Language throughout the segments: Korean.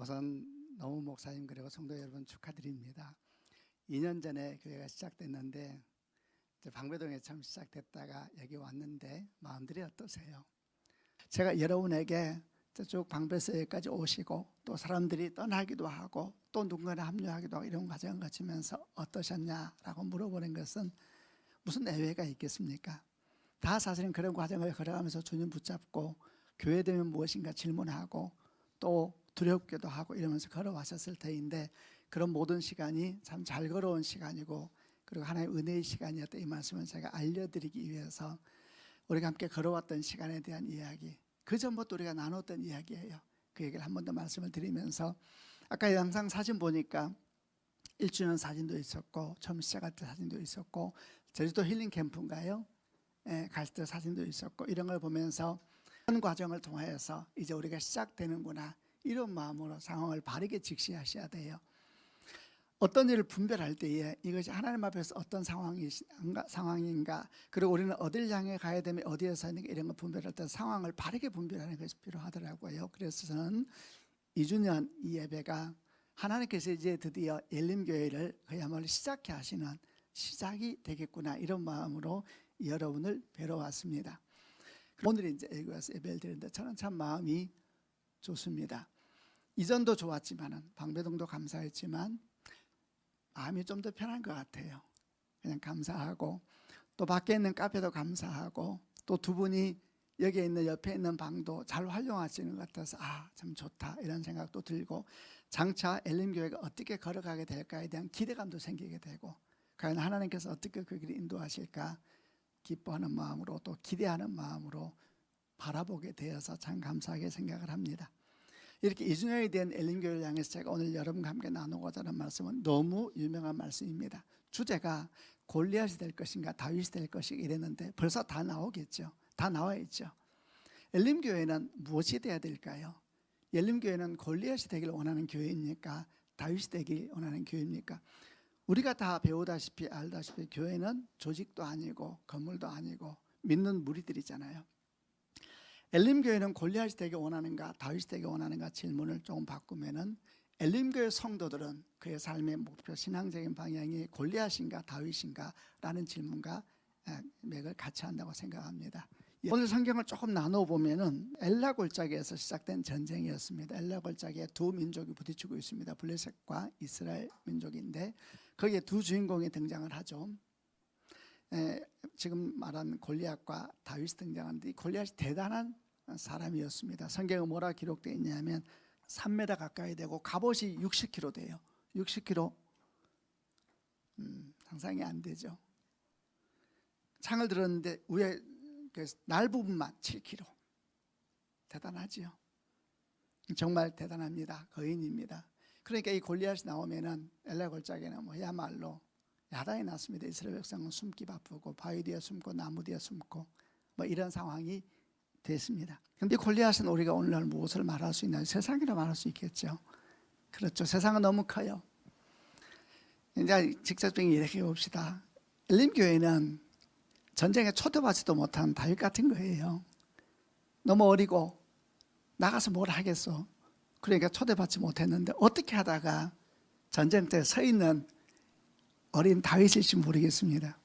우선 노무 목사님 그리고 성도 여러분 축하드립니다. 2년 전에 교회가 시작됐는데 방배동에 처음 시작됐다가 여기 왔는데 마음들이 어떠세요? 제가 여러분에게 쭉 방배에서 여기까지 오시고 또 사람들이 떠나기도 하고 또 누군가를 합류하기도 하고 이런 과정을 거치면서 어떠셨냐라고 물어보는 것은 무슨 예외가 있겠습니까? 다 사실은 그런 과정을 걸어가면서 주님 붙잡고 교회 되면 무엇인가 질문하고 또 두렵기도 하고 이러면서 걸어왔었을 터인데 그런 모든 시간이 참 잘 걸어온 시간이고 그리고 하나님의 은혜의 시간이었다, 이 말씀을 제가 알려드리기 위해서 우리가 함께 걸어왔던 시간에 대한 이야기, 그 전부터 우리가 나눴던 이야기예요. 그 얘기를 한 번 더 말씀을 드리면서 아까 영상 사진 보니까 1주년 사진도 있었고 처음 시작할 때 사진도 있었고 제주도 힐링 캠프인가요? 갔을 때 사진도 있었고 이런 걸 보면서 한 과정을 통해서 이제 우리가 시작되는구나, 이런 마음으로 상황을 바르게 직시하셔야 돼요. 어떤 일을 분별할 때에 이것이 하나님 앞에서 어떤 상황인가, 그리고 우리는 어딜 향해 가야 되면 어디에서 있는가, 이런 걸 분별할 때 상황을 바르게 분별하는 것이 필요하더라고요. 그래서 저는 2주년 이 예배가 하나님께서 이제 드디어 엘림교회를 그야말로 시작해 하시는 시작이 되겠구나, 이런 마음으로 여러분을 뵈러 왔습니다. 오늘 이제 여기 와서 예배를 드리는데 저는 참 마음이 좋습니다. 이전도 좋았지만은 방배동도 감사했지만 마음이 좀 더 편한 것 같아요. 그냥 감사하고 또 밖에 있는 카페도 감사하고 또 두 분이 여기에 있는 옆에 있는 방도 잘 활용하시는 것 같아서 참 좋다, 이런 생각도 들고 장차 엘림교회가 어떻게 걸어가게 될까에 대한 기대감도 생기게 되고 과연 하나님께서 어떻게 그 길을 인도하실까 기뻐하는 마음으로 또 기대하는 마음으로 바라보게 되어서 참 감사하게 생각을 합니다. 이렇게 2주년이 된 엘림교회를 향해서 제가 오늘 여러분과 함께 나누고자 하는 말씀은 너무 유명한 말씀입니다. 주제가 골리앗이 될 것인가 다윗이 될 것인가 이랬는데 벌써 다 나오겠죠. 다 나와 있죠. 엘림교회는 무엇이 되어야 될까요? 엘림교회는 골리앗이 되기를 원하는 교회입니까? 다윗이 되길 원하는 교회입니까? 우리가 다 배우다시피 알다시피 교회는 조직도 아니고 건물도 아니고 믿는 무리들이잖아요. 엘림교회는 골리앗이 되기 원하는가 다윗이 되기 원하는가 질문을 조금 바꾸면은 엘림교회 성도들은 그의 삶의 목표 신앙적인 방향이 골리앗인가 다윗인가 라는 질문과 맥을 같이 한다고 생각합니다. 오늘 성경을 조금 나눠보면은 엘라 골짜기에서 시작된 전쟁이었습니다. 엘라 골짜기에 두 민족이 부딪히고 있습니다. 블레셋과 이스라엘 민족인데 거기에 두 주인공이 등장을 하죠. 지금 말한 골리앗과 다윗이 등장하는데 이 골리앗이 대단한 사람이었습니다. 성경에 뭐라 기록되어 있냐면 3m 가까이 되고 갑옷이 60kg 돼요. 60kg 상상이 안 되죠. 창을 들었는데 위에 날 부분만 7kg. 대단하지요. 정말 대단합니다. 거인입니다. 그러니까 이 골리앗이 나오면은 엘라 골짜기는 뭐야말로 야단이 났습니다. 이스라엘 백성은 숨기 바쁘고 바위 뒤에 숨고 나무 뒤에 숨고 이런 상황이 됐습니다. 그런데 골리앗은 우리가 오늘날 무엇을 말할 수 있나요? 세상이라 말할 수 있겠죠. 그렇죠. 세상은 너무 커요. 이제 직접적인 이야기 해봅시다. 엘림교회는 전쟁에 초대받지도 못한 다윗 같은 거예요. 너무 어리고 나가서 뭘 하겠어. 그러니까 초대받지 못했는데 어떻게 하다가 전쟁터에 서 있는 어린 다윗일지 모르겠습니다.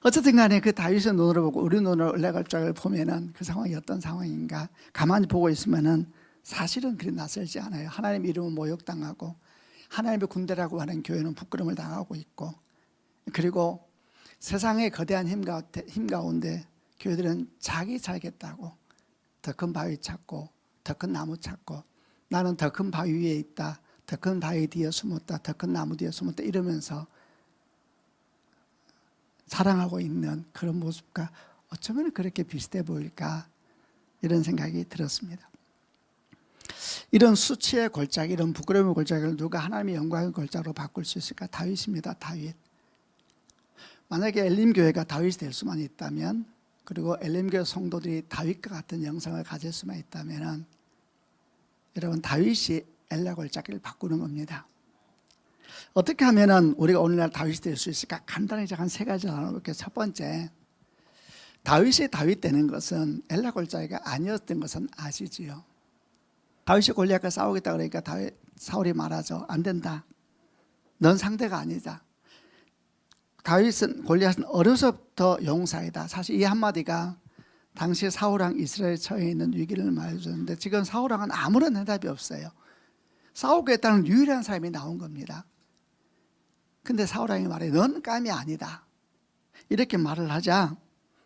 어쨌든 간에 그 다윗의 눈으로 보고 우리 눈으로 엘라 골짜기를 보면은 그 상황이 어떤 상황인가 가만히 보고 있으면은 사실은 그리 낯설지 않아요. 하나님 이름은 모욕당하고 하나님의 군대라고 하는 교회는 부끄러움을 당하고 있고 그리고 세상의 거대한 힘 가운데 교회들은 자기 살겠다고 더 큰 바위 찾고 더 큰 나무 찾고 나는 더 큰 바위 위에 있다, 더 큰 바위 뒤에 숨었다, 더 큰 나무 뒤에 숨었다 이러면서 사랑하고 있는 그런 모습과 어쩌면 그렇게 비슷해 보일까, 이런 생각이 들었습니다. 이런 수치의 골짜기, 이런 부끄러움의 골짜기를 누가 하나님의 영광의 골짜기로 바꿀 수 있을까? 다윗입니다. 다윗. 만약에 엘림교회가 다윗이 될 수만 있다면, 그리고 엘림교회 성도들이 다윗과 같은 영성을 가질 수만 있다면 여러분, 다윗이 엘라 골짜기를 바꾸는 겁니다. 어떻게 하면 우리가 오늘날 다윗이 될 수 있을까? 간단히 한 세 가지 나눠볼게요. 첫 번째, 다윗이 다윗 되는 것은 엘라 골짜기가 아니었던 것은 아시지요. 다윗이 골리앗과 싸우겠다 그러니까 사울이 말하죠. 안 된다. 넌 상대가 아니다. 골리앗은 어려서부터 용사이다. 사실 이 한마디가 당시 사울왕 이스라엘 처해 있는 위기를 말해주는데 지금 사울왕은 아무런 해답이 없어요. 싸우겠다는 유일한 사람이 나온 겁니다. 근데 사울왕이 말해 넌 감이 아니다. 이렇게 말을 하자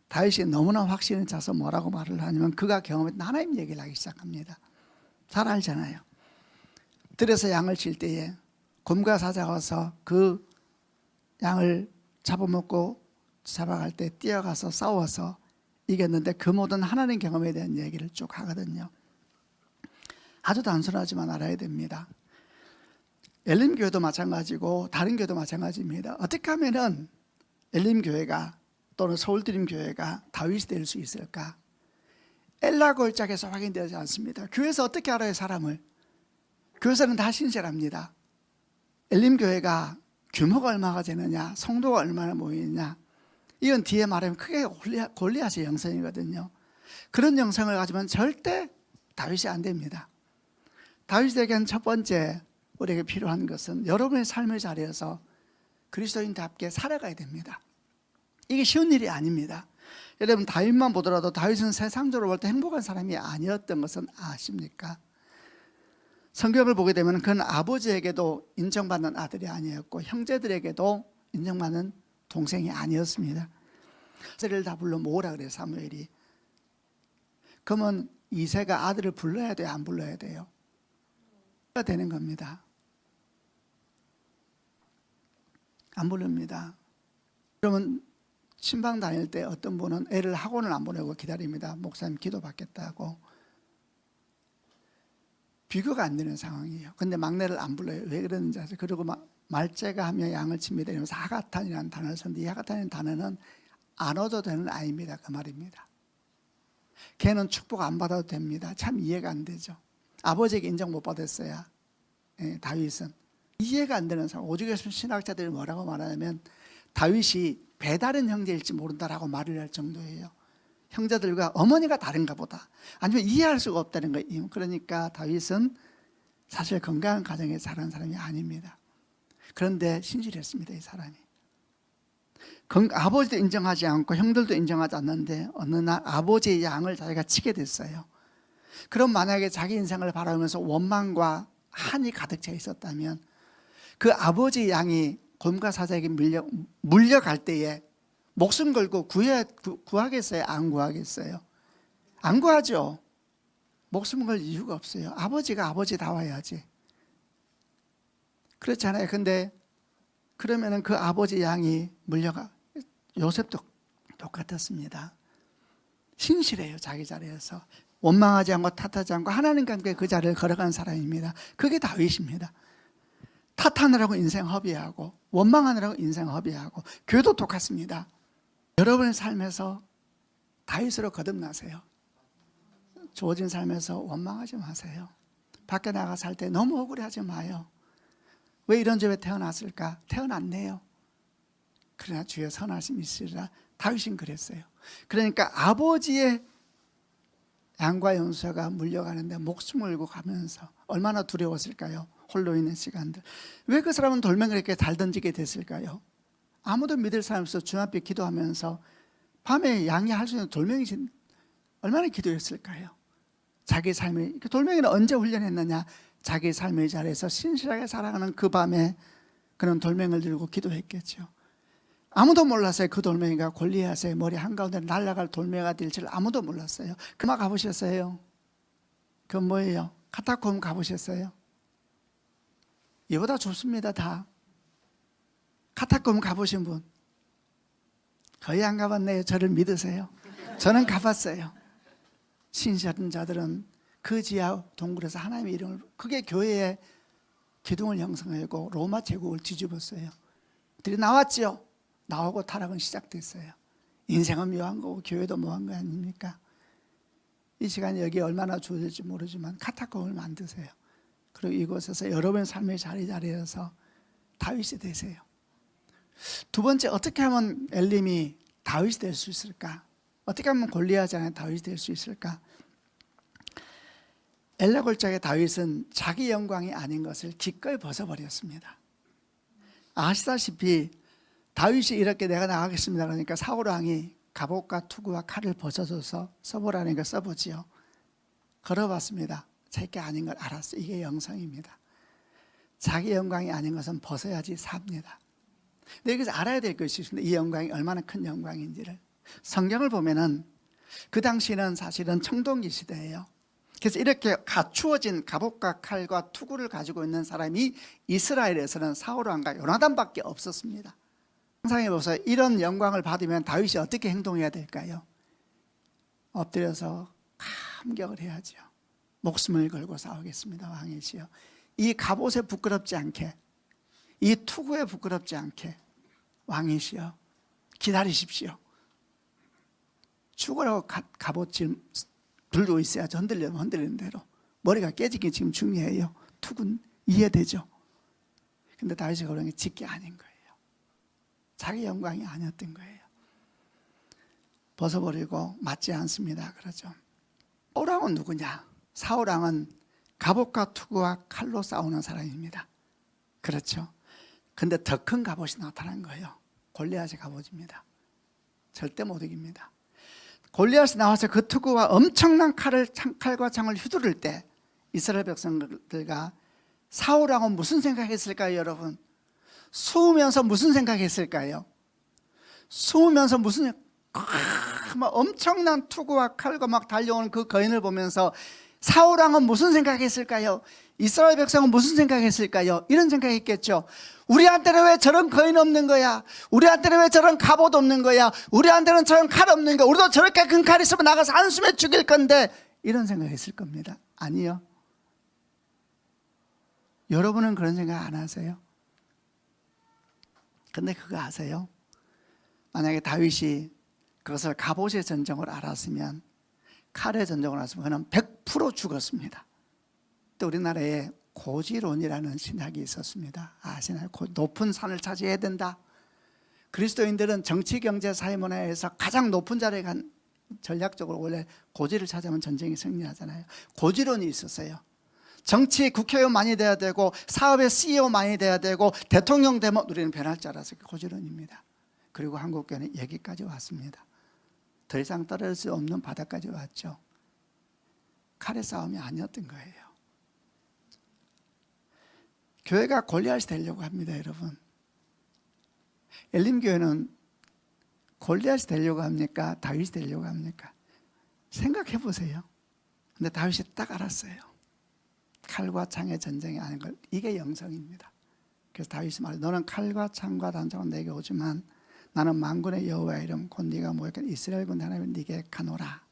다윗이 너무나 확신을 차서 뭐라고 말을 하냐면 그가 경험했던 하나님 얘기를 하기 시작합니다. 잘 알잖아요. 들에서 양을 칠 때에 곰과 사자가 와서 그 양을 잡아먹고 잡아갈 때 뛰어가서 싸워서 이겼는데 그 모든 하나님 경험에 대한 얘기를 쭉 하거든요. 아주 단순하지만 알아야 됩니다. 엘림교회도 마찬가지고 다른 교회도 마찬가지입니다. 어떻게 하면은 엘림교회가 또는 서울드림교회가 다윗이 될 수 있을까? 엘라 골짜기에서 확인되지 않습니다. 교회에서 어떻게 알아요 사람을? 교회에서는 다 신실합니다. 엘림교회가 규모가 얼마가 되느냐, 성도가 얼마나 모이느냐, 이건 뒤에 말하면 크게 골리앗의 영성이거든요. 그런 영성을 가지면 절대 다윗이 안 됩니다. 다윗에게는 첫 번째 우리에게 필요한 것은 여러분의 삶의 자리에서 그리스도인답게 살아가야 됩니다. 이게 쉬운 일이 아닙니다. 여러분 다윗만 보더라도 다윗은 세상적으로 볼 때 행복한 사람이 아니었던 것은 아십니까? 성경을 보게 되면 그는 아버지에게도 인정받는 아들이 아니었고 형제들에게도 인정받는 동생이 아니었습니다. 이세를 다 불러 모으라 그래요. 사무엘이. 그러면 이세가 아들을 불러야 돼요? 안 불러야 돼요? 되는 겁니다. 안 부릅니다. 그러면 신방 다닐 때 어떤 분은 애를 학원을 안 보내고 기다립니다. 목사님 기도 받겠다고. 비교가 안 되는 상황이에요. 근데 막내를 안 불러요. 왜 그러는지 아세요? 그리고 말째가 하며 양을 칩니다 이러면서 하가탄이라는 단어를 썼는데 이 하가탄이라는 단어는 안 얻어도 되는 아이입니다. 그 말입니다. 걔는 축복 안 받아도 됩니다. 참 이해가 안 되죠. 아버지에게 인정 못 받았어야 다윗은. 이해가 안 되는 상황. 오죽했으면 신학자들이 뭐라고 말하냐면 다윗이 배다른 형제일지 모른다라고 말을 할 정도예요. 형제들과 어머니가 다른가 보다. 아니면 이해할 수가 없다는 거예요. 그러니까 다윗은 사실 건강한 가정에 자란 사람이 아닙니다. 그런데 신실했습니다. 이 사람이. 아버지도 인정하지 않고 형들도 인정하지 않는데 어느 날 아버지의 양을 자기가 치게 됐어요. 그럼 만약에 자기 인생을 바라보면서 원망과 한이 가득 차 있었다면 그 아버지의 양이 곰과 사자에게 물려갈 때에 목숨 걸고 구하겠어요? 안 구하겠어요? 안 구하죠. 목숨 걸 이유가 없어요. 아버지가 아버지다워야지. 그렇잖아요. 근데 그러면은 그 아버지 양이 물려가. 요셉도 똑같았습니다. 신실해요. 자기 자리에서. 원망하지 않고 탓하지 않고 하나님과 함께 그 자리를 걸어간 사람입니다. 그게 다윗입니다. 탓하느라고 인생 허비하고 원망하느라고 인생 허비하고 교회도 똑같습니다. 여러분의 삶에서 다윗으로 거듭나세요. 주어진 삶에서 원망하지 마세요. 밖에 나가 살 때 너무 억울해하지 마요. 왜 이런 집에 태어났을까? 태어났네요. 그러나 주의 선하심이 있으리라. 다윗은 그랬어요. 그러니까 아버지의 양과 염소가 물려가는데 목숨을 걸고 가면서 얼마나 두려웠을까요? 홀로 있는 시간들. 왜 그 사람은 돌멩이를 이렇게 잘 던지게 됐을까요? 아무도 믿을 사람 없어 주 앞에 기도하면서 밤에 양이 할 수 있는 돌멩이 얼마나 기도했을까요? 자기 삶을, 돌멩이는 언제 훈련했느냐? 자기 삶의 자리에서 신실하게 살아가는 그 밤에 그는 돌멩이를 들고 기도했겠죠. 아무도 몰랐어요. 그 돌멩이가 골리앗의 머리 한가운데 날아갈 돌멩이가 될 줄 아무도 몰랐어요. 그만 가보셨어요? 그건 뭐예요? 카타콤 가보셨어요? 이보다 좁습니다. 다. 카타콤 가보신 분? 거의 안 가봤네요. 저를 믿으세요? 저는 가봤어요. 신실한 자들은 그 지하 동굴에서 하나님의 이름을, 그게 교회의 기둥을 형성하고 로마 제국을 뒤집었어요. 들이 나왔죠. 나오고 타락은 시작됐어요. 인생은 묘한 거고 교회도 묘한 거 아닙니까? 이 시간에 여기 얼마나 주어질지 모르지만 카타콤을 만드세요. 그리고 이곳에서 여러분의 삶의 자리에서 다윗이 되세요. 두 번째, 어떻게 하면 엘림이 다윗이 될 수 있을까? 어떻게 하면 골리앗이 아닌 다윗이 될 수 있을까? 엘라 골짜기 다윗은 자기 영광이 아닌 것을 기꺼이 벗어버렸습니다. 아시다시피 다윗이 이렇게 내가 나가겠습니다 그러니까 사울 왕이 갑옷과 투구와 칼을 벗어줘서 써보라니까 써보지요. 걸어봤습니다. 제게 아닌 걸 알았어요. 이게 영성입니다. 자기 영광이 아닌 것은 벗어야지 삽니다. 근데 여기서 알아야 될 것이 있습니다. 이 영광이 얼마나 큰 영광인지를. 성경을 보면은 그 당시는 사실은 청동기 시대예요. 그래서 이렇게 갖추어진 갑옷과 칼과 투구를 가지고 있는 사람이 이스라엘에서는 사울 왕과 요나단밖에 없었습니다. 상상해 보세요. 이런 영광을 받으면 다윗이 어떻게 행동해야 될까요? 엎드려서 감격을 해야죠. 목숨을 걸고 싸우겠습니다. 왕이시여, 이 갑옷에 부끄럽지 않게, 이 투구에 부끄럽지 않게 왕이시여 기다리십시오. 죽으라고 갑옷 지금 들고 있어야죠. 흔들리면 흔들리는 대로. 머리가 깨지기 지금 중요해요. 투구는 이해되죠. 근데 다윗이 그런 게 직계 아닌 거예요. 자기 영광이 아니었던 거예요. 벗어버리고 맞지 않습니다. 그러죠. 사울 왕은 누구냐? 사울 왕은 갑옷과 투구와 칼로 싸우는 사람입니다. 그렇죠. 근데 더 큰 갑옷이 나타난 거예요. 골리앗의 갑옷입니다. 절대 못 이깁니다. 골리앗이 나와서 그 투구와 엄청난 칼과 창을 휘두를 때 이스라엘 백성들과 사울 왕은 무슨 생각했을까요, 여러분? 숨으면서 무슨 생각했을까요? 숨으면서 무슨 막 엄청난 투구와 칼과 막 달려오는 그 거인을 보면서 사울 왕은 무슨 생각했을까요? 이스라엘 백성은 무슨 생각했을까요? 이런 생각했겠죠. 우리한테는 왜 저런 거인 없는 거야? 우리한테는 왜 저런 갑옷 없는 거야? 우리한테는 저런 칼 없는 거야? 우리도 저렇게 큰 칼 있으면 나가서 한숨에 죽일 건데, 이런 생각했을 겁니다. 아니요. 여러분은 그런 생각 안 하세요? 근데 그거 아세요? 만약에 다윗이 그것을 갑옷의 전쟁을 알았으면, 칼의 전쟁을 알았으면 그는 100% 죽었습니다. 또 우리나라에 고지론이라는 신학이 있었습니다. 아시나요? 높은 산을 차지해야 된다. 그리스도인들은 정치, 경제, 사회, 문화에서 가장 높은 자리에 간, 전략적으로 원래 고지를 찾으면 전쟁이 승리하잖아요. 고지론이 있었어요. 정치 국회의원 많이 돼야 되고, 사업의 CEO 많이 돼야 되고, 대통령 되면 우리는 변할 줄 알아서 고지론입니다. 그리고 한국교회는 여기까지 왔습니다. 더 이상 떨어질 수 없는 바닥까지 왔죠. 칼의 싸움이 아니었던 거예요. 교회가 골리앗이 되려고 합니다, 여러분. 엘림교회는 골리앗이 되려고 합니까? 다윗이 되려고 합니까? 생각해 보세요. 근데 다윗이 딱 알았어요. 칼과 창의 전쟁이 아닌 걸. 이게 영성입니다. 그래서 다윗이 말해요. 너는 칼과 창과 단창은 내게 오지만 나는 만군의 여호와의 이름 곧 네가 모였던 이스라엘 군 하나님을 네게 가노라.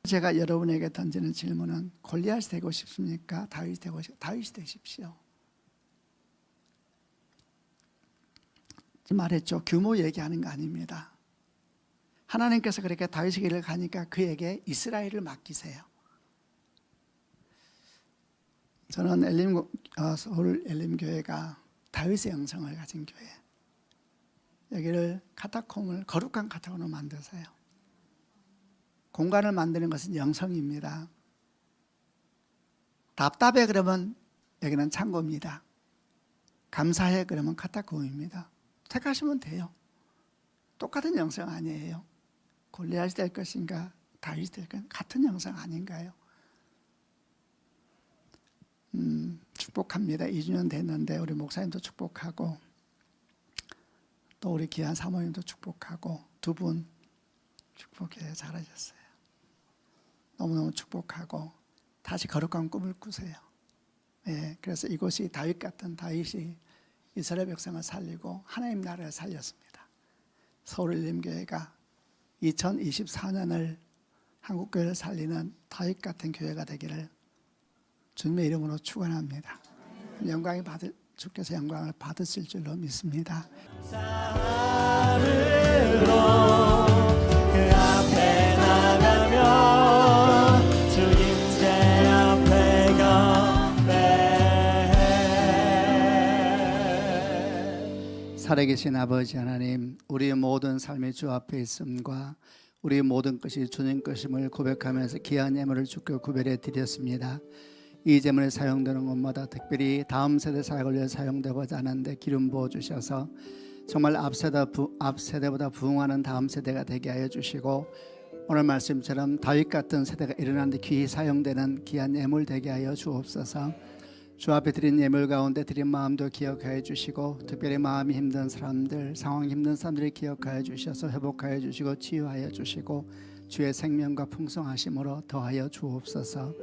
제가 여러분에게 던지는 질문은 골리앗이 되고 싶습니까? 다윗이 되고 싶습니까? 다윗이 되십시오. 말했죠. 규모 얘기하는 거 아닙니다. 하나님께서 그렇게 다윗의 길을 가니까 그에게 이스라엘을 맡기세요. 저는 서울 엘림교회가 다윗의 영성을 가진 교회, 여기를 카타콤을 거룩한 카타콤으로 만드세요. 공간을 만드는 것은 영성입니다. 답답해 그러면 여기는 창고입니다. 감사해 그러면 카타콤입니다. 택하시면 돼요. 똑같은 영성 아니에요. 골리앗이 될 것인가 다윗이 될 것인가 같은 영성 아닌가요? 축복합니다. 2주년 됐는데 우리 목사님도 축복하고 또 우리 귀한 사모님도 축복하고 두 분 축복해요. 잘하셨어요. 너무너무 축복하고 다시 거룩한 꿈을 꾸세요. 예, 그래서 이곳이 다윗 같은 다윗이 이스라엘 백성을 살리고 하나님 나라를 살렸습니다. 서울 엘림교회가 2024년을 한국교회를 살리는 다윗 같은 교회가 되기를 주님의 이름으로 축원합니다. 주께서 영광을 받으실 줄로 믿습니다. 그 앞에 나가면 주님제 앞에 건배. 살아계신 아버지 하나님, 우리의 모든 삶의 주 앞에 있음과 우리 모든 것이 주님 것임을 고백하면서 귀한 예물을 주께 구별해 드렸습니다. 이 제물에 사용되는 것마다 특별히 다음 세대 사역을 위해 사용되고자 하는데 기름 부어 주셔서 정말 앞 세대보다 부흥하는 다음 세대가 되게 하여 주시고, 오늘 말씀처럼 다윗 같은 세대가 일어나는데 귀히 사용되는 귀한 예물 되게 하여 주옵소서. 주 앞에 드린 예물 가운데 드린 마음도 기억하여 주시고, 특별히 마음이 힘든 사람들, 상황이 힘든 사람들을 기억하여 주셔서 회복하여 주시고 치유하여 주시고 주의 생명과 풍성하심으로 더하여 주옵소서.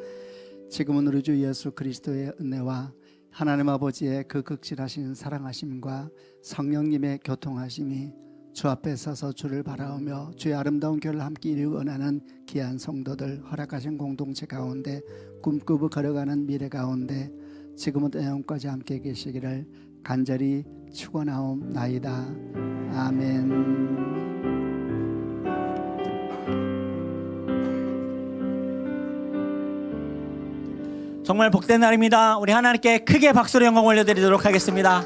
지금은 우리 주 예수 그리스도의 은혜와 하나님 아버지의 그 극진하신 사랑하심과 성령님의 교통하심이 주 앞에 서서 주를 바라보며 주의 아름다운 교회를 함께 이루고 원하는 귀한 성도들, 허락하신 공동체 가운데 꿈꾸고 걸어가는 미래 가운데 지금은 영원까지 함께 계시기를 간절히 축원하옵나이다. 아멘. 정말 복된 날입니다. 우리 하나님께 크게 박수로 영광 올려드리도록 하겠습니다.